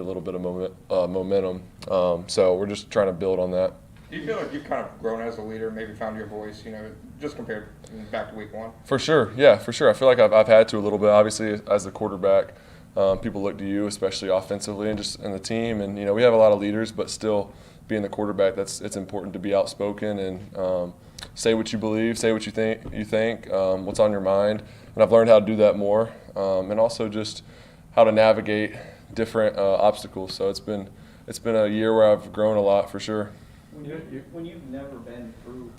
a little bit of momentum. So we're just trying to build on that. Do you feel like you've kind of grown as a leader, maybe found your voice, just compared back to week one? For sure, yeah, for sure. I feel like I've had to a little bit. Obviously, as the quarterback, people look to you, especially offensively and just in the team. And we have a lot of leaders, but still, being the quarterback, it's important to be outspoken and say what you believe, say what you think, what's on your mind. And I've learned how to do that more, and also just how to navigate different obstacles. So it's been a year where I've grown a lot for sure. When you've never been through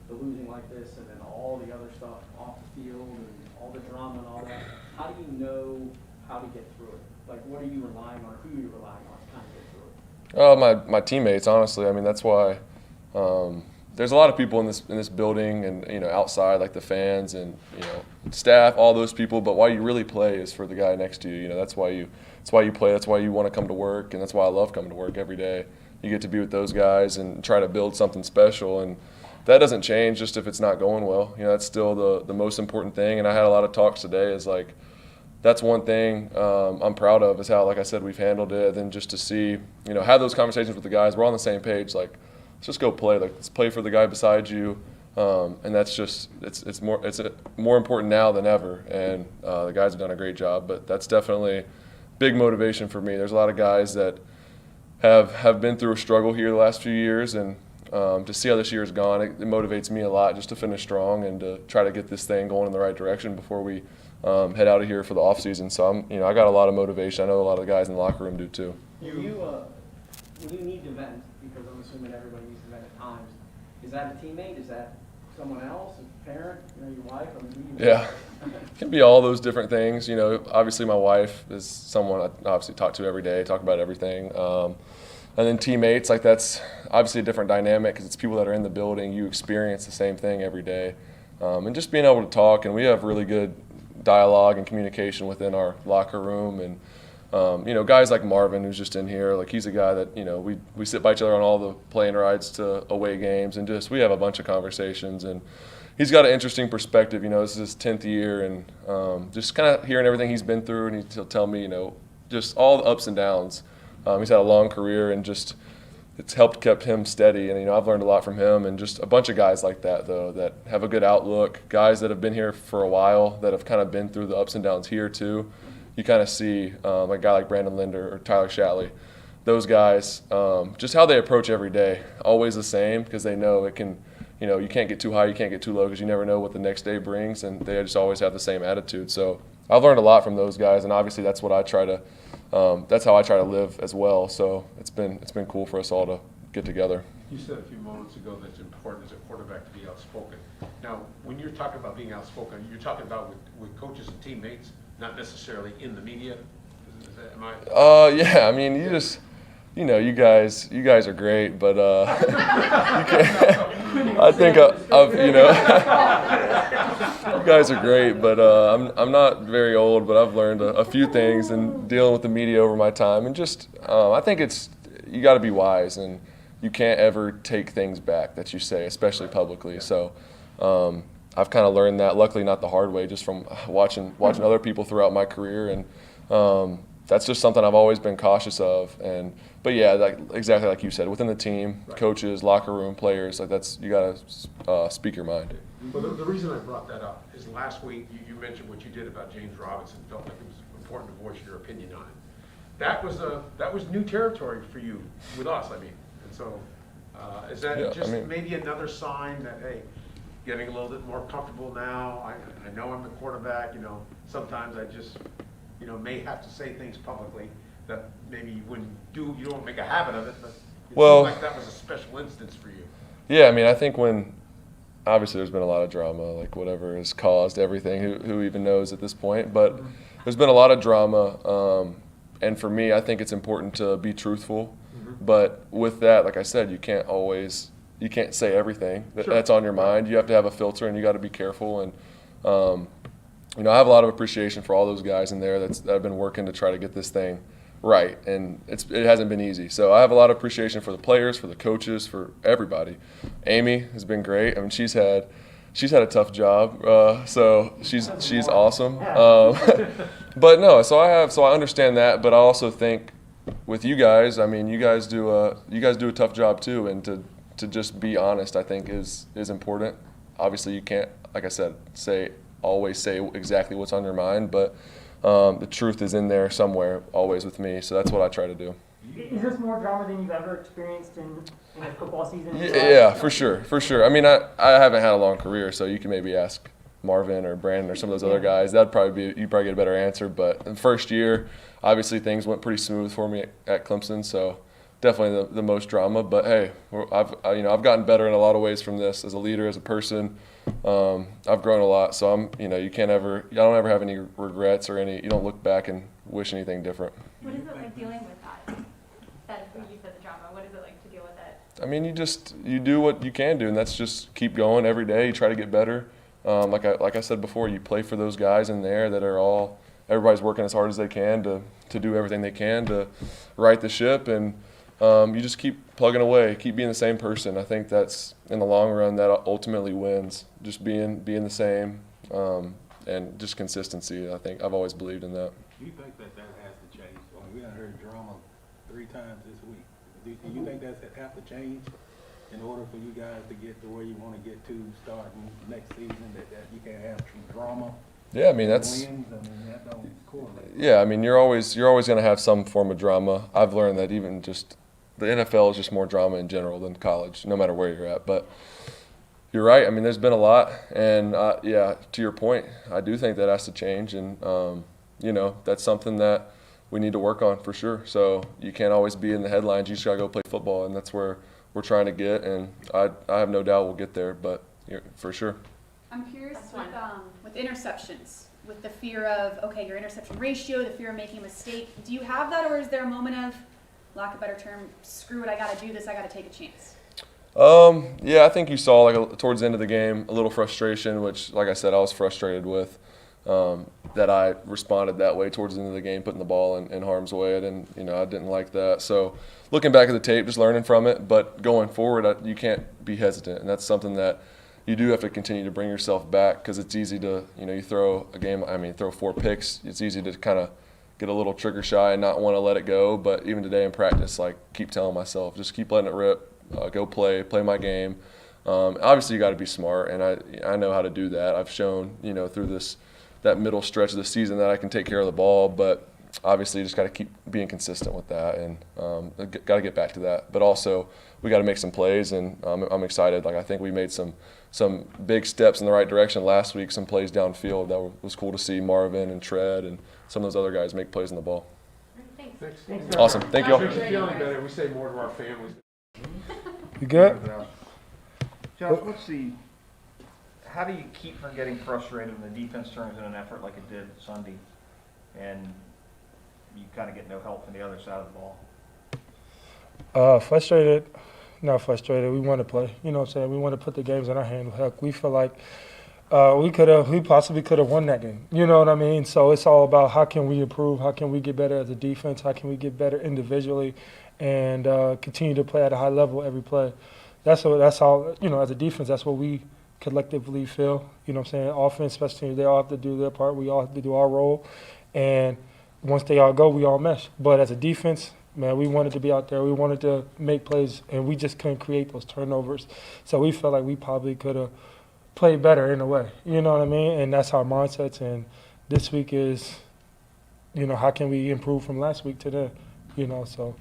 the losing like this and then all the other stuff off the field and all the drama and all that, how do you know how to get through it? Like, what are you relying on? Who are you relying on to kind of get through it? My teammates, honestly. I mean, that's why there's a lot of people in this building and outside, like the fans and staff, all those people. But why you really play is for the guy next to you. That's why you play. That's why you want to come to work, and that's why I love coming to work every day. You get to be with those guys and try to build something special, and that doesn't change just if it's not going well. That's still the most important thing. And I had a lot of talks today. Is like that's one thing I'm proud of is how, like I said, we've handled it. And just to see, have those conversations with the guys. We're on the same page. Like, let's just go play. Like, let's play for the guy beside you. And that's just it's more important now than ever. And the guys have done a great job. But that's definitely big motivation for me. There's a lot of guys that have been through a struggle here the last few years, and to see how this year has gone, it motivates me a lot just to finish strong and to try to get this thing going in the right direction before we head out of here for the off season. So I got a lot of motivation. I know a lot of the guys in the locker room do too. When you need to vent, because I'm assuming everybody needs to vent at times, is that a teammate? Is that someone else? A parent? Your wife? Yeah, it can be all those different things. Obviously my wife is someone I obviously talk to every day, talk about everything. And then teammates, like that's obviously a different dynamic because it's people that are in the building. You experience the same thing every day. And just being able to talk, and we have really good dialogue and communication within our locker room. And, guys like Marvin, who's just in here, like he's a guy that, we sit by each other on all the plane rides to away games, and just we have a bunch of conversations. And he's got an interesting perspective. This is his 10th year, and just kind of hearing everything he's been through, and he'll tell me, just all the ups and downs. He's had a long career, and just it's kept him steady. And I've learned a lot from him, and just a bunch of guys like that though that have a good outlook. Guys that have been here for a while, that have kind of been through the ups and downs here too. You kind of see a guy like Brandon Linder or Tyler Shatley. Those guys, just how they approach every day, always the same, because they know it can. You can't get too high, you can't get too low, because you never know what the next day brings, and they just always have the same attitude. So I've learned a lot from those guys, and obviously that's what I try to. That's how I try to live as well. So it's been cool for us all to get together. You said a few moments ago that it's important as a quarterback to be outspoken. Now, when you're talking about being outspoken, you're talking about with coaches and teammates, not necessarily in the media. Am I? Yeah. I mean, you guys are great, but I think you guys are great, but I'm not very old, but I've learned a few things in dealing with the media over my time, and just I think you got to be wise, and you can't ever take things back that you say, especially publicly. So I've kind of learned that, luckily not the hard way, just from watching other people throughout my career, and that's just something I've always been cautious of. But yeah, exactly like you said, within the team, right. Coaches, locker room, players, you got to speak your mind. Well, the reason I brought that up is last week you mentioned what you did about James Robinson. Felt like it was important to voice your opinion on it. That was new territory for you with us. And so is that maybe another sign that getting a little bit more comfortable now? I know I'm the quarterback. Sometimes I just may have to say things publicly that maybe you wouldn't do. You don't make a habit of it, but it seemed like that was a special instance for you. Yeah, I think obviously there's been a lot of drama, like whatever has caused everything, who even knows at this point, but there's been a lot of drama, and for me, I think it's important to be truthful, but with that, like I said, you can't say everything that's on your mind. You have to have a filter, and you got to be careful, and I have a lot of appreciation for all those guys in there that have been working to try to get this thing right, and it hasn't been easy. So I have a lot of appreciation for the players, for the coaches, for everybody. Amy has been great. She's had a tough job, so she's awesome. But no, so I understand that, but I also think with you guys, I mean, you guys do a tough job too, and to just be honest, I think is important. Obviously, you can't, like I said, always say exactly what's on your mind, but the truth is in there somewhere, always with me. So that's what I try to do. Is this more drama than you've ever experienced in a football season? Yeah, for sure. I mean, I haven't had a long career, so you can maybe ask Marvin or Brandon or some of those other guys. You'd probably get a better answer. But in the first year, obviously things went pretty smooth for me at Clemson, so definitely the most drama. But hey, I've gotten better in a lot of ways from this as a leader, as a person. I've grown a lot, so I don't ever have any regrets or you don't look back and wish anything different. What is it like dealing with that? That you said the drama. What is it like to deal with it? I mean, you do what you can do, and that's just keep going every day. You try to get better. Like I said before, you play for those guys in there that are everybody's working as hard as they can to do everything they can to right the ship, and you just keep plugging away, keep being the same person. I think that's in the long run that ultimately wins. Just being the same, and just consistency. I think I've always believed in that. Do you think that has to change? I mean, we done heard drama 3 times this week. Do you think that's have to change in order for you guys to get to where you want to get to starting next season? That you can't have drama. Yeah, I mean that's. Wins, that don't correlate. Yeah, I mean you're always going to have some form of drama. I've learned that even just the NFL is just more drama in general than college, no matter where you're at. But you're right. I mean, there's been a lot, and yeah, to your point, I do think that has to change, and that's something that we need to work on for sure. So you can't always be in the headlines. You just gotta go play football, and that's where we're trying to get. And I have no doubt we'll get there, but for sure. I'm curious with interceptions, with the fear of, your interception ratio, the fear of making a mistake. Do you have that, or is there a moment of, lack of a better term, screw it, I got to do this, I got to take a chance? Yeah, I think you saw towards the end of the game a little frustration, which, like I said, I was frustrated with. That I responded that way towards the end of the game, putting the ball in harm's way. I didn't like that. So looking back at the tape, just learning from it. But going forward, you can't be hesitant, and that's something that you do have to continue to bring yourself back, because it's easy to, you throw 4 picks. It's easy to kind of get a little trigger shy and not want to let it go. But even today in practice, keep telling myself, just keep letting it rip, go play my game. Obviously, you got to be smart, and I know how to do that. I've shown, through that middle stretch of the season that I can take care of the ball, but obviously you just got to keep being consistent with that, and got to get back to that. But also we got to make some plays, and I'm excited. I think we made some big steps in the right direction last week, some plays downfield. That was cool to see Marvin and Tread and some of those other guys make plays on the ball. Thanks. Awesome. Thank you all. Makes you feeling better. We say more to our families. You good? Josh, how do you keep from getting frustrated when the defense turns in an effort like it did Sunday, and you kind of get no help from the other side of the ball? Frustrated, not frustrated. We want to play. You know what I'm saying? We want to put the games in our hand. Heck, we feel like we possibly could have won that game. You know what I mean? So it's all about how can we improve, how can we get better as a defense, how can we get better individually, and continue to play at a high level every play. That's all. As a defense, that's what we collectively feel. You know what I'm saying? Offense, special teams, they all have to do their part. We all have to do our role. And once they all go, we all mesh. But as a defense, man, we wanted to be out there. We wanted to make plays, and we just couldn't create those turnovers. So we felt like we probably could have played better in a way. You know what I mean? And that's our mindsets. And this week is, how can we improve from last week to then? So.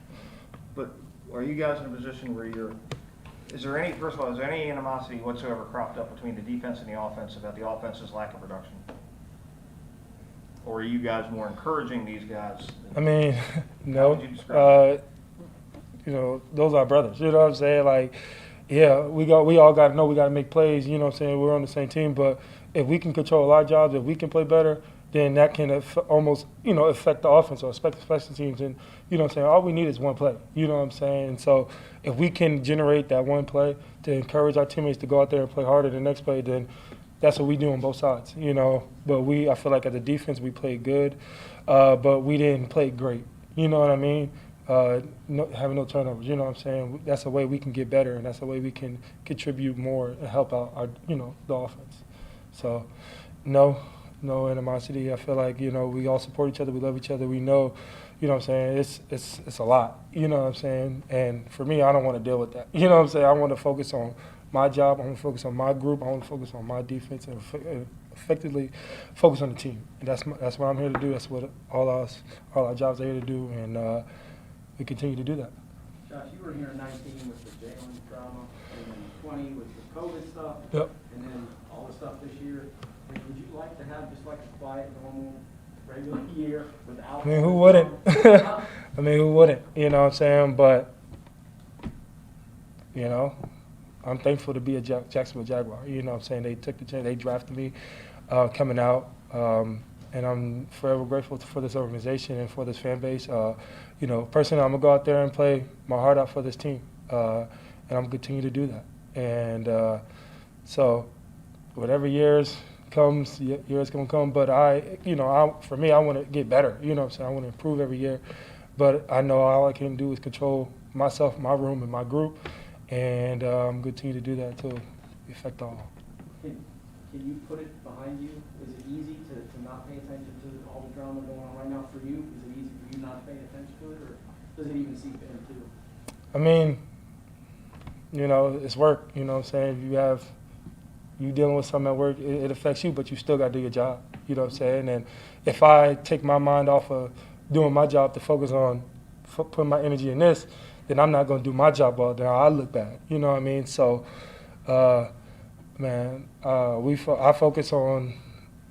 But are you guys in a position where is there any animosity whatsoever cropped up between the defense and the offense about the offense's lack of production? Or are you guys more encouraging these guys? I mean, no. How would you describe Those are brothers. You know what I'm saying? We all got to know we got to make plays. You know what I'm saying? We're on the same team. But if we can control our jobs, if we can play better, then that can almost, affect the offense or affect the special teams. And, you know what I'm saying, all we need is one play. You know what I'm saying? And so if we can generate that one play to encourage our teammates to go out there and play harder the next play, then that's what we do on both sides, But I feel like as a defense we played good, but we didn't play great. You know what I mean? Having no turnovers, you know what I'm saying? That's a way we can get better, and that's a way we can contribute more and help out our, the offense. So, no animosity. I feel like, we all support each other. We love each other. We know, You know what I'm saying? It's a lot. You know what I'm saying? And for me, I don't want to deal with that. You know what I'm saying? I want to focus on my job. I want to focus on my group. I want to focus on my defense and effectively focus on the team. And that's what I'm here to do. That's what all our jobs are here to do, and we continue to do that. Josh, you were here in 19 with the Jalen drama, and then 20 with the COVID stuff. Yep. And then all the stuff this year. Like, would you like to have just like a quiet, normal, regular year without? I mean, who wouldn't? I mean, who wouldn't? You know what I'm saying? But, you know, I'm thankful to be a Jacksonville Jaguar. You know what I'm saying? They took the chance. They drafted me coming out. And I'm forever grateful for this organization and for this fan base. You know, personally, I'm going to go out there and play my heart out for this team. And I'm going to continue to do that. And so whatever years going to come. But for me, I want to get better. You know what I'm saying? I want to improve every year. But I know all I can do is control myself, my room, and my group. And I'm going to continue to do that to affect all. Can you put it behind you? Is it easy to not pay attention to all the drama going on right now for you? Is it easy for you not to pay attention to it, or does it even seep in too? I mean, you know, it's work. You know what I'm saying? If you dealing with something at work, it affects you, but you still got to do your job. You know what I'm saying? And if I take my mind off of doing my job to focus on putting my energy in this, then I'm not going to do my job well. Then I look bad. You know what I mean? So, man, I focus on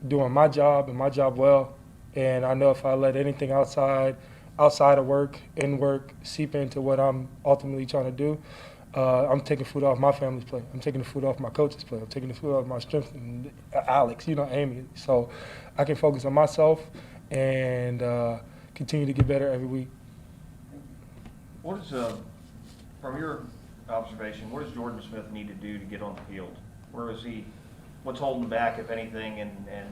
doing my job and my job well. And I know if I let anything outside of work, in work, seep into what I'm ultimately trying to do, I'm taking food off my family's plate. I'm taking the food off my coach's plate. I'm taking the food off my strength and Alex, you know, Amy. So I can focus on myself and continue to get better every week. What is, from your observation, what does Jordan Smith need to do to get on the field? What's holding him back, if anything, and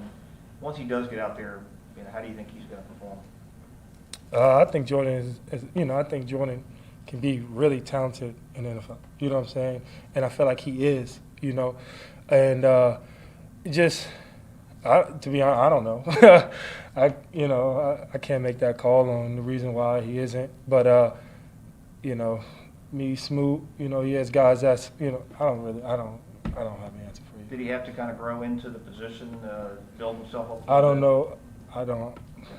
once he does get out there, you know, how do you think he's going to perform? I think Jordan I think Jordan can be really talented in the NFL. You know what I'm saying? And I feel like he is, you know. And to be honest, I don't know. I can't make that call on the reason why he isn't. But, you know, me, Smoot, you know, he has guys that's, you know, I don't have an answer for you. Did he have to kind of grow into the position, build himself up? I don't know.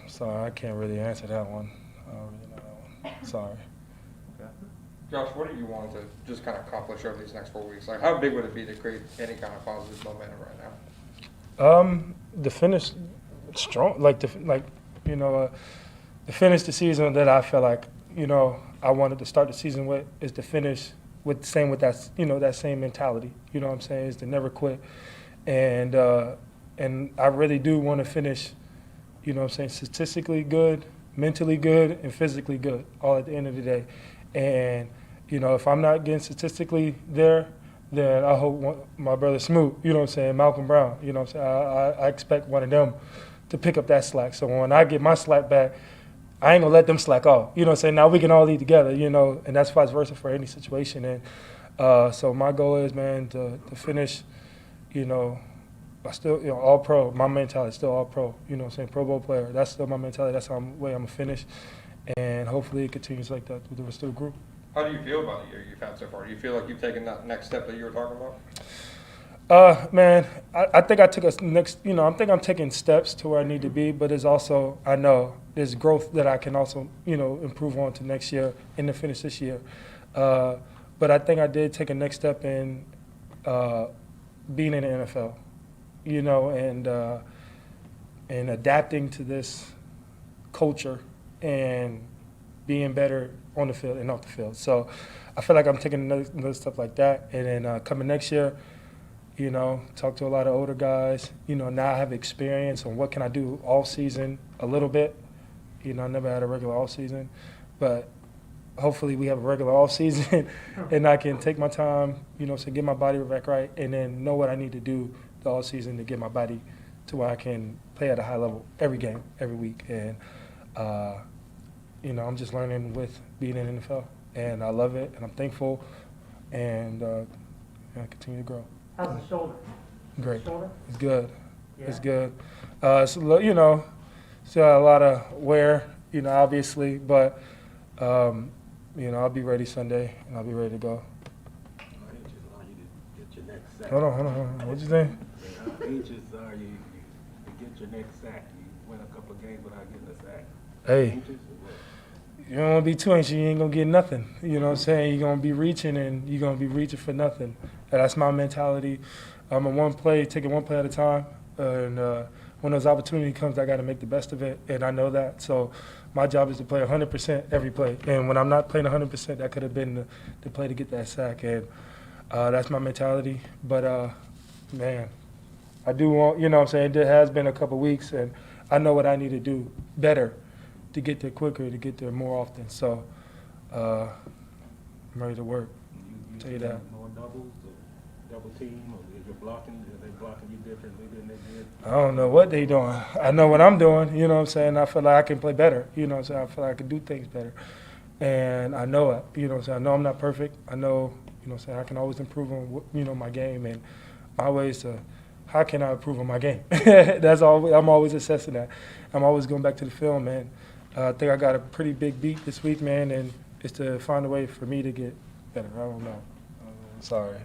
Sorry, I can't really answer that one. I don't really know that one. Sorry. Okay. Josh, what do you want to just kind of accomplish over these next 4 weeks? Like, how big would it be to create any kind of positive momentum right now? To finish strong, to finish the season that I feel like, you know, I wanted to start the season with is to finish with that, you know, that same mentality. You know what I'm saying? Is to never quit. And I really do want to finish, you know what I'm saying, statistically good, mentally good, and physically good, all at the end of the day. And, you know, if I'm not getting statistically there, then I hope my brother Smoot, you know what I'm saying, Malcolm Brown, you know what I'm saying, I expect one of them to pick up that slack. So when I get my slack back, I ain't going to let them slack off. You know what I'm saying? Now we can all eat together, you know, and that's vice versa for any situation. And so my goal is, man, to finish, you know, I still, you know, all pro. My mentality is still all pro. You know what I'm saying? Pro Bowl player. That's still my mentality. That's the way I'm going to finish. And hopefully it continues like that with the rest of the group. How do you feel about the year you've had so far? Do you feel like you've taken that next step that you were talking about? Man, I think I took a next, you know, I think I'm taking steps to where I need to be, but there's also, I know there's growth that I can also, you know, improve on to next year and to finish this year. But I think I did take a next step in being in the NFL, you know, and adapting to this culture and being better on the field and off the field. So I feel like I'm taking another step like that. And then coming next year, you know, talk to a lot of older guys. You know, now I have experience on what can I do all season a little bit. You know, I never had a regular off season, but hopefully we have a regular off season and I can take my time, you know, to get my body back right and then know what I need to do the all season to get my body to where I can play at a high level every game, every week. And, you know, I'm just learning with being in the NFL, and I love it, and I'm thankful, and I continue to grow. How's the shoulder? Great. Shoulder? It's good. Yeah. It's good. So, you know, still a lot of wear obviously, but, I'll be ready Sunday, and I'll be ready to go. How anxious are you to get your next sack? Hold on. What'd you say? How anxious are you to get your next sack? You went a couple of games without getting a sack. Hey. Anxious or what? You don't want to be too anxious, you ain't going to get nothing. You know what I'm saying? You're going to be reaching, and you're going to be reaching for nothing. And that's my mentality. I'm taking one play at a time. And when those opportunity comes, I got to make the best of it, and I know that. So my job is to play 100% every play. And when I'm not playing 100%, that could have been the play to get that sack. And that's my mentality. But, man, I do want, you know what I'm saying, it has been a couple weeks, and I know what I need to do better to get there quicker, to get there more often. So I'm ready to work. You Tell you that. More doubles or double team, or if you're blocking, are they blocking you differently than they did? I don't know what they doing. I know what I'm doing, you know what I'm saying? I feel like I can play better, you know what I'm saying? I feel like I can do things better. And I know it, you know what I'm saying? I know I'm not perfect. I know, you know what I'm saying, I can always improve on, my game, and my way is to, how can I improve on my game? That's all. I'm always assessing that. I'm always going back to the film, man. I think I got a pretty big beat this week, man, and it's to find a way for me to get better. I don't know. Sorry.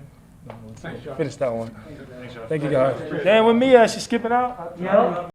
Thanks, Josh. Finish that one. Thanks, Josh. Thank you, guys. Dan, with me, she's skipping out.